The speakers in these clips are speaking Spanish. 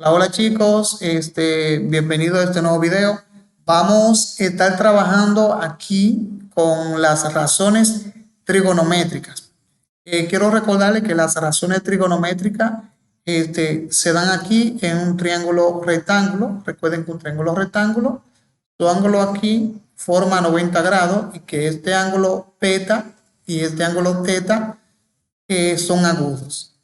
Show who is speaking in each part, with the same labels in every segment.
Speaker 1: Hola chicos, bienvenido a este nuevo video. Vamos a estar trabajando aquí con las razones trigonométricas. Quiero recordarles que las razones trigonométricas se dan aquí en un triángulo rectángulo. Recuerden que un triángulo rectángulo, su ángulo aquí forma 90 grados y que este ángulo beta y este ángulo teta son agudos.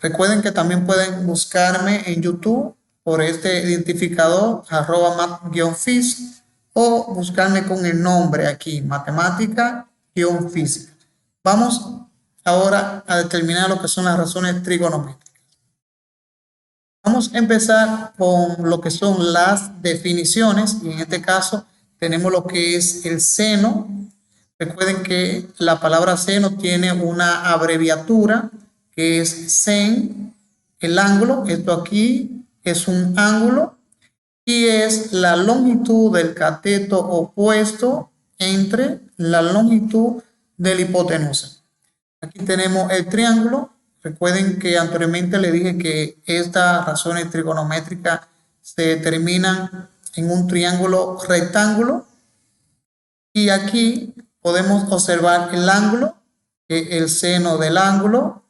Speaker 1: Recuerden que también pueden buscarme en YouTube por este identificador @mat-fis o buscarme con el nombre aquí, matemática-física. Vamos ahora a determinar lo que son las razones trigonométricas. Vamos a empezar con lo que son las definiciones y en este caso tenemos lo que es el seno. Recuerden que la palabra seno tiene una abreviatura que es sen, el ángulo, esto aquí es un ángulo y es la longitud del cateto opuesto entre la longitud de la hipotenusa. Aquí tenemos el triángulo. Recuerden que anteriormente le dije que estas razones trigonométricas se determinan en un triángulo rectángulo y aquí podemos observar el ángulo, el seno del ángulo,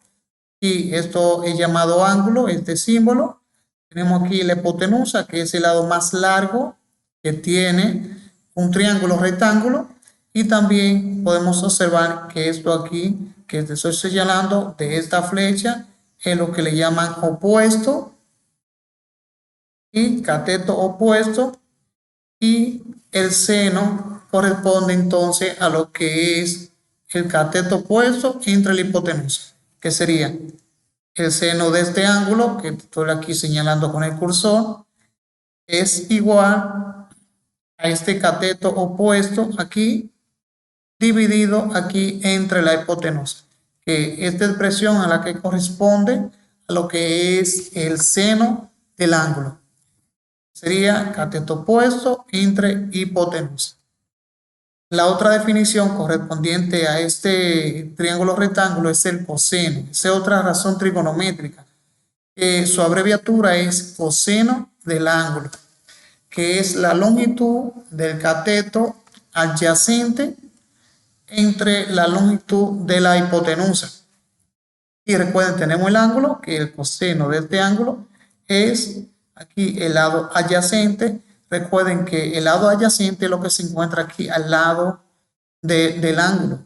Speaker 1: y esto es llamado ángulo, este símbolo. Tenemos aquí la hipotenusa, que es el lado más largo que tiene un triángulo rectángulo, y también podemos observar que esto aquí, que te estoy señalando de esta flecha, es lo que le llaman opuesto y cateto opuesto, y el seno corresponde entonces a lo que es el cateto opuesto entre la hipotenusa, que sería el seno de este ángulo, que estoy aquí señalando con el cursor, es igual a este cateto opuesto aquí, dividido aquí entre la hipotenusa, que esta expresión a la que corresponde a lo que es el seno del ángulo. Sería cateto opuesto entre hipotenusa. La otra definición correspondiente a este triángulo rectángulo es el coseno. Esa es otra razón trigonométrica. Su abreviatura es coseno del ángulo, que es la longitud del cateto adyacente entre la longitud de la hipotenusa. Y recuerden, tenemos el ángulo, que el coseno de este ángulo es aquí el lado adyacente. Recuerden que el lado adyacente es lo que se encuentra aquí al lado del ángulo.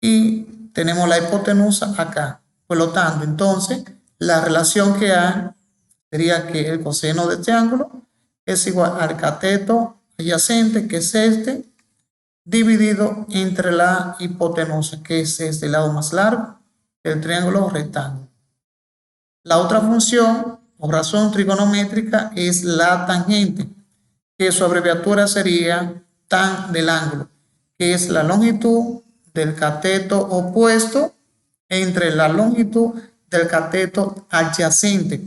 Speaker 1: Y tenemos la hipotenusa acá. Por lo tanto, entonces, la relación que hay sería que el coseno de este ángulo es igual al cateto adyacente, que es este, dividido entre la hipotenusa, que es este lado más largo del triángulo rectángulo. La otra función o razón trigonométrica es la tangente, que su abreviatura sería tan del ángulo, que es la longitud del cateto opuesto entre la longitud del cateto adyacente.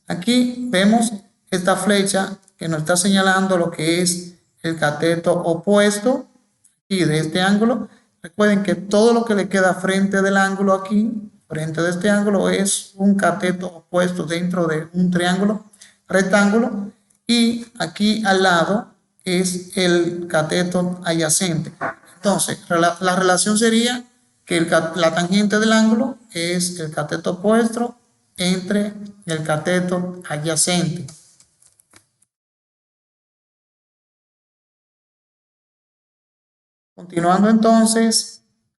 Speaker 1: Aquí vemos esta flecha que nos está señalando lo que es el cateto opuesto y de este ángulo. Recuerden que todo lo que le queda frente del ángulo aquí, frente de este ángulo, es un cateto opuesto dentro de un triángulo rectángulo, y aquí al lado es el cateto adyacente. Entonces, la relación sería que la tangente del ángulo es el cateto opuesto entre el cateto adyacente. Continuando entonces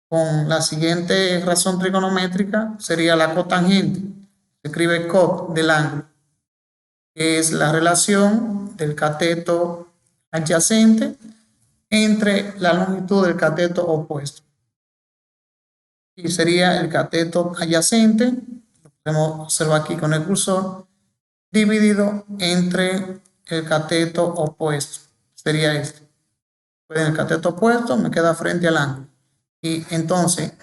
Speaker 1: con la siguiente razón trigonométrica, sería la cotangente. Se escribe cot del ángulo, que es la relación del cateto adyacente entre la longitud del cateto opuesto. Y sería el cateto adyacente, lo podemos observar aquí con el cursor, dividido entre el cateto opuesto. Sería este. Pues el cateto opuesto me queda frente al ángulo. Y entonces,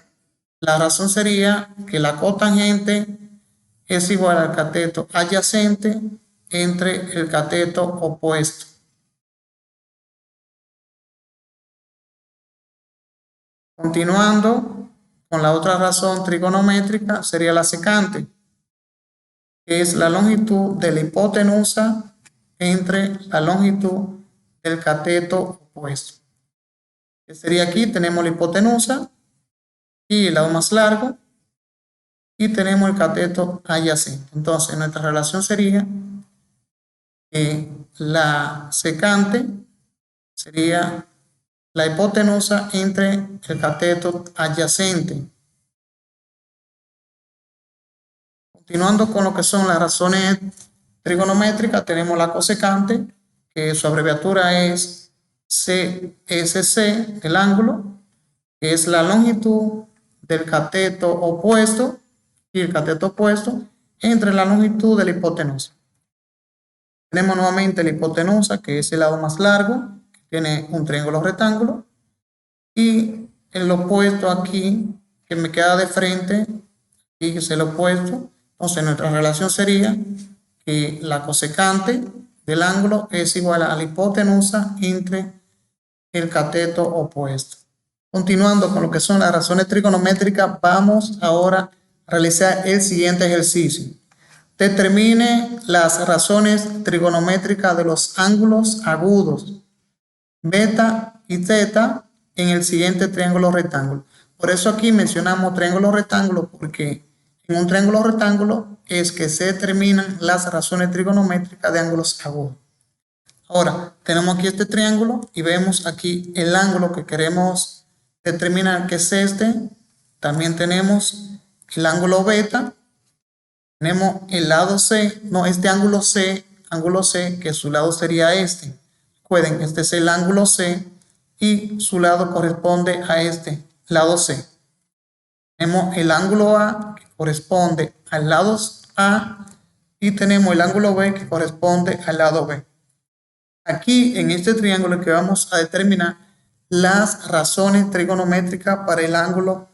Speaker 1: la razón sería que la cotangente es igual al cateto adyacente entre el cateto opuesto. Continuando con la otra razón trigonométrica, sería la secante, que es la longitud de la hipotenusa entre la longitud del cateto opuesto. Que sería aquí, tenemos la hipotenusa y el lado más largo, y tenemos el cateto adyacente. Entonces, nuestra relación sería que la secante sería la hipotenusa entre el cateto adyacente. Continuando con lo que son las razones trigonométricas, tenemos la cosecante, que su abreviatura es CSC, el ángulo, que es la longitud del cateto opuesto y el cateto opuesto entre la longitud de la hipotenusa. Tenemos nuevamente la hipotenusa, que es el lado más largo, que tiene un triángulo rectángulo, y el opuesto aquí, que me queda de frente, y que es el opuesto. Entonces nuestra relación sería que la cosecante del ángulo es igual a la hipotenusa entre el cateto opuesto. Continuando con lo que son las razones trigonométricas, vamos ahora a realizar el siguiente ejercicio. Determine las razones trigonométricas de los ángulos agudos beta y zeta en el siguiente triángulo rectángulo. Por eso aquí mencionamos triángulo rectángulo, porque en un triángulo rectángulo es que se determinan las razones trigonométricas de ángulos agudos. Ahora, tenemos aquí este triángulo y vemos aquí el ángulo que queremos determinar, que es este. También tenemos el ángulo beta. Tenemos el lado C, no, este ángulo C, que su lado sería este. Recuerden, este es el ángulo C y su lado corresponde a este, lado C. Tenemos el ángulo A, que corresponde al lado A, y tenemos el ángulo B, que corresponde al lado B. Aquí, en este triángulo, que vamos a determinar las razones trigonométricas para el ángulo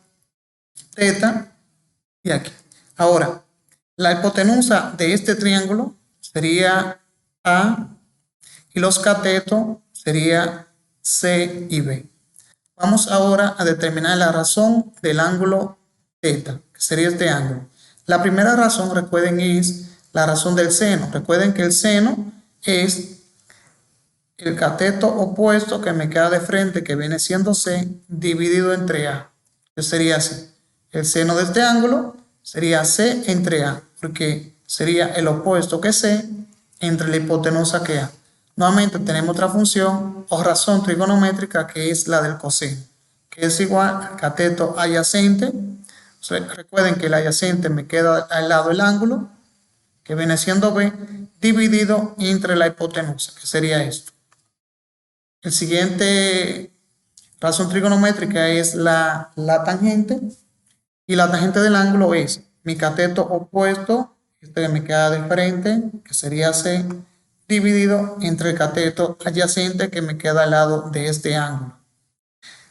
Speaker 1: θ y aquí. Ahora, la hipotenusa de este triángulo sería A y los catetos sería C y B. Vamos ahora a determinar la razón del ángulo θ, que sería este ángulo. La primera razón, recuerden, es la razón del seno. Recuerden que el seno es el cateto opuesto que me queda de frente, que viene siendo C, dividido entre A. Que sería así. El seno de este ángulo sería C entre A, porque sería el opuesto que C entre la hipotenusa que A. Nuevamente tenemos otra función o razón trigonométrica, que es la del coseno, que es igual al cateto adyacente. Recuerden que el adyacente me queda al lado del ángulo, que viene siendo B, dividido entre la hipotenusa, que sería esto. El siguiente razón trigonométrica es la tangente, y la tangente del ángulo es mi cateto opuesto, este que me queda de frente, que sería C, dividido entre el cateto adyacente, que me queda al lado de este ángulo.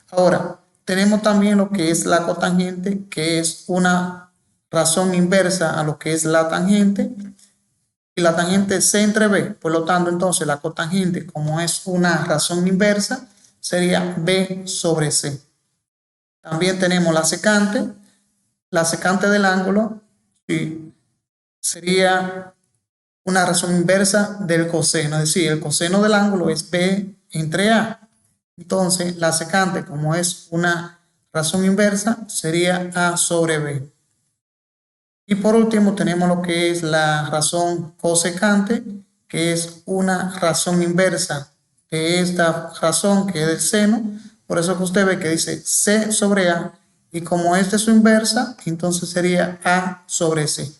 Speaker 1: Ahora, tenemos también lo que es la cotangente, que es una razón inversa a lo que es la tangente, y la tangente C entre B. Por lo tanto, entonces la cotangente, como es una razón inversa, sería B sobre C. También tenemos la secante. La secante del ángulo, sí, sería una razón inversa del coseno, es decir, el coseno del ángulo es B entre A. Entonces, la secante, como es una razón inversa, sería A sobre B. Y por último, tenemos lo que es la razón cosecante, que es una razón inversa de esta razón, que es del seno. Por eso que usted ve que dice C sobre A, y como esta es su inversa, entonces sería A sobre C.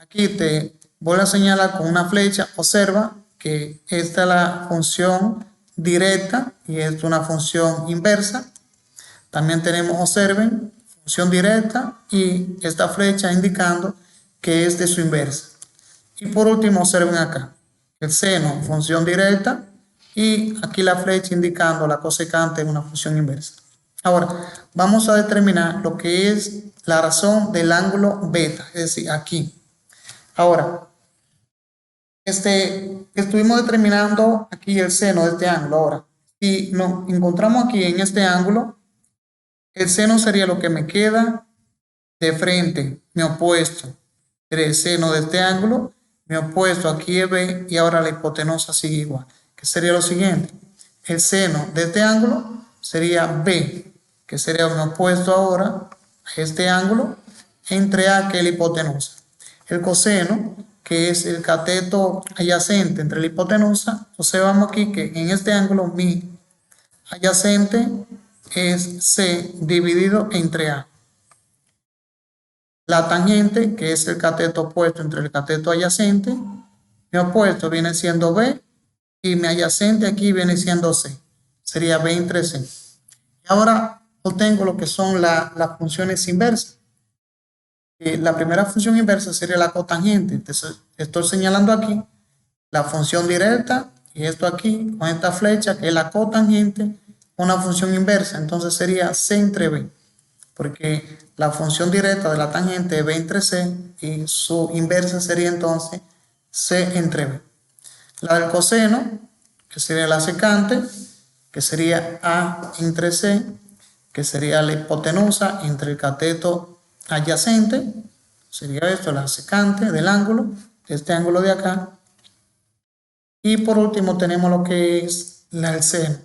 Speaker 1: Aquí te voy a señalar con una flecha. Observa que esta es la función directa y esta es una función inversa. También tenemos, observen, función directa y esta flecha indicando que es de su inversa. Y por último, observen acá, el seno, función directa, y aquí la flecha indicando la cosecante en una función inversa. Ahora, vamos a determinar lo que es la razón del ángulo beta, es decir, aquí. Ahora, estuvimos determinando aquí el seno de este ángulo. Ahora, si nos encontramos aquí en este ángulo, el seno sería lo que me queda de frente, mi opuesto. el seno de este ángulo, mi opuesto aquí es B y ahora la hipotenusa sigue igual. Que sería lo siguiente, el seno de este ángulo sería B, que sería mi opuesto ahora a este ángulo, entre A, que es la hipotenusa. El coseno, que es el cateto adyacente entre la hipotenusa, observamos aquí que en este ángulo mi adyacente es C dividido entre A. La tangente, que es el cateto opuesto entre el cateto adyacente, mi opuesto viene siendo B y mi adyacente aquí viene siendo C. Sería B entre C. Y ahora obtengo lo que son las funciones inversas. La primera función inversa sería la cotangente. Entonces, estoy señalando aquí la función directa y esto aquí con esta flecha que es la cotangente, una función inversa. Entonces sería C entre B, porque la función directa de la tangente es B entre C y su inversa sería entonces C entre B. La del coseno, que sería la secante, que sería A entre C, que sería la hipotenusa entre el cateto adyacente, sería esto, la secante del ángulo, de este ángulo de acá. Y por último tenemos lo que es el seno.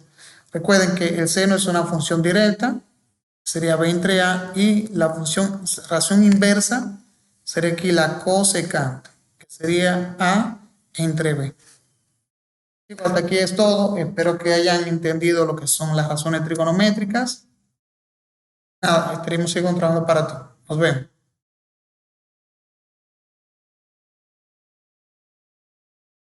Speaker 1: Recuerden que el seno es una función directa, sería B entre A, y la función razón inversa sería aquí la cosecante, que sería A entre B. Y hasta aquí es todo. Espero que hayan entendido lo que son las razones trigonométricas. Nada, estaremos encontrando para ti. Nos vemos.